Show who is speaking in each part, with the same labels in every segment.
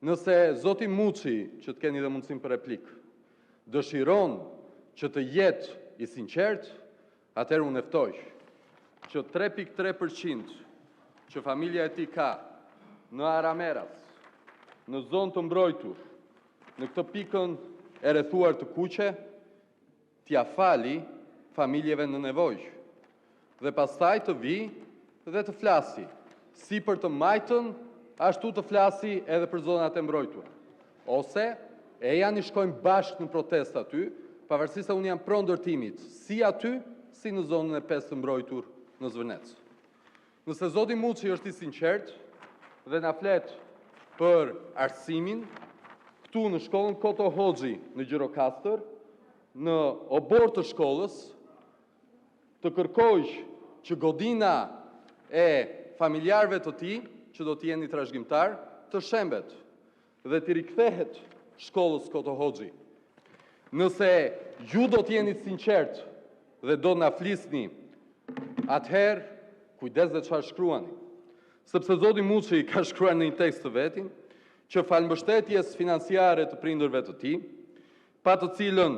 Speaker 1: Nëse Zoti Muçi, që të keni dhe mundësim për replik, dëshiron që të jetë i sinqert, atëherë unë ftoj që 3.3% që familja e tij ka në Arameras, në zonë të mbrojtur, në këtë pikën e rrethuar të kuqe, t'ia fali familjeve në nevojë. Dhe pastaj të vi dhe të flasi, si për të majtën, ashtu të flasi edhe për zonat e mbrojtura. Ose e janë i shkojmë bashkë në protest aty, pavarësisht se unë jam pro ndërtimit, si aty, si në zonën e 5 të mbrojtur në Zvërnec. Nëse Zoti Muçi është i sinqert dhe na flet për arsimin, këtu në shkollën Koto Hoxhi në Gjirokastër, në obor të shkollës, të kërkoj që godina e familjarëve të tij, që do të jeni trashëgimtar, të shembet dhe të rikthehet shkollës Koto Hoxhi. Nëse ju do të jeni sinqert dhe do na flisni, atëherë kujdes dhe çfarë shkruani. Sepse Zoti Muçi ka shkruar në një tekst të vetin që falëmbështetjes financiare të prindërve të tij, pa të cilën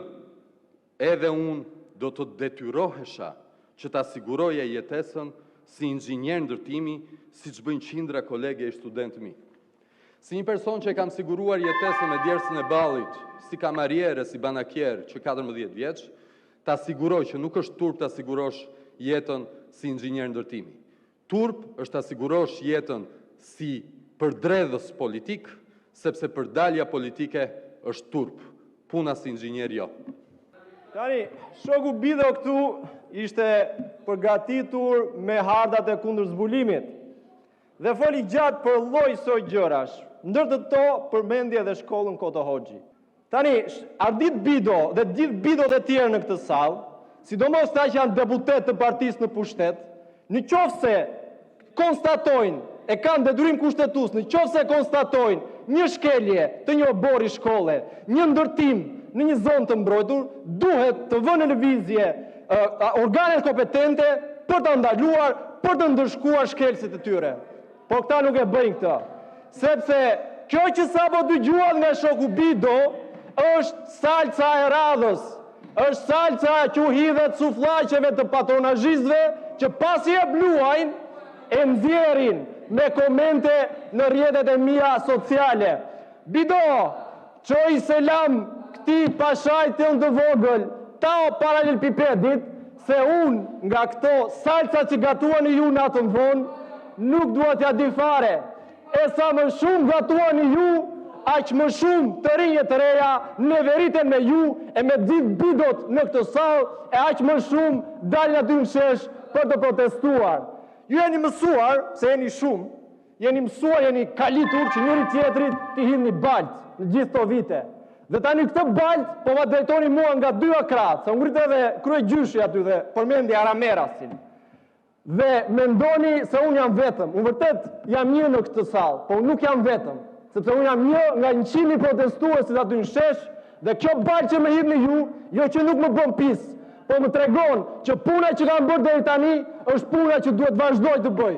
Speaker 1: edhe unë do të detyrohesha që ta siguroja jetesën si inxhinier ndërtimi, siç bëjnë qindra kolege e studentë mi. Si një person që kam siguruar jetesën me djersën e ballit, si kamariere, si banakier që 14 vjeç, ta siguroj që nuk është turp ta sigurosh jetën si inxhinier ndërtimi. Turp është ta sigurosh jetën si përdredhës politik, sepse përdalja politike është turp, puna si inxhinier jo.
Speaker 2: Tani, shoku Bido këtu ishte përgatitur me hardat e kundër zbulimit dhe foli gjatë për lloj soj gjërash, ndër të to përmendje edhe shkollën Koto Hoxhi. Tani, Ardit Bido dhe gjithë Bidot e tjerë në këtë sallë, sidomos ata që janë deputet të partisë në pushtet, në qoftë se konstatojnë e kanë detyrim kushtetues, në qoftë se konstatojnë një shkelje të një obori shkolle, një ndërtim në një zonë të mbrojtur, duhet të vënë në lëvizje organet kompetente për të ndaluar, për të ndërshkuar shkelësit e tyre. Por këta nuk e bëjnë këtë. Sepse kjo që sapo dëgjuat nga shoku Bido është salca e radhës, është salca që u hidhet sufllaqeve të patronazhistëve që pasi e bluajnë e nxjerrin me komente në rrjetet e mia sociale. Bido, çoj selam këtij pashajt të vogël, tao paralelpipedit, se unë nga këto salca që gatuani ju natën vonë, nuk duhet ja di fare. E sa më shumë gatuani ju, aq më shumë të rinjet të reja neveriten me ju e me gjithë Bidot në këtë sallë, e aq më shumë dalin aty në shesh për të protestuar. Ju jeni mësuar, se jeni shumë, jeni mësuar, jeni kalitur që njëri tjetrit t'i hidhni balt në gjithë këto vite. Dhe tani këtë balt po ma drejtoni mua nga dy akrat, se ngrit edhe kryegjyshi aty dhe përmendi Aramerasin. Dhe mendoni se unë jam vetëm. Unë vërtet jam një në këtë sallë, po unë nuk jam vetëm, sepse unë jam një nga 100 protestuesit aty në shesh, dhe kjo balt që më hidhni ju, jo që nuk më bën pis, po më tregon që puna që kam bërë deri tani është puna që duhet vazhdoj të bëj.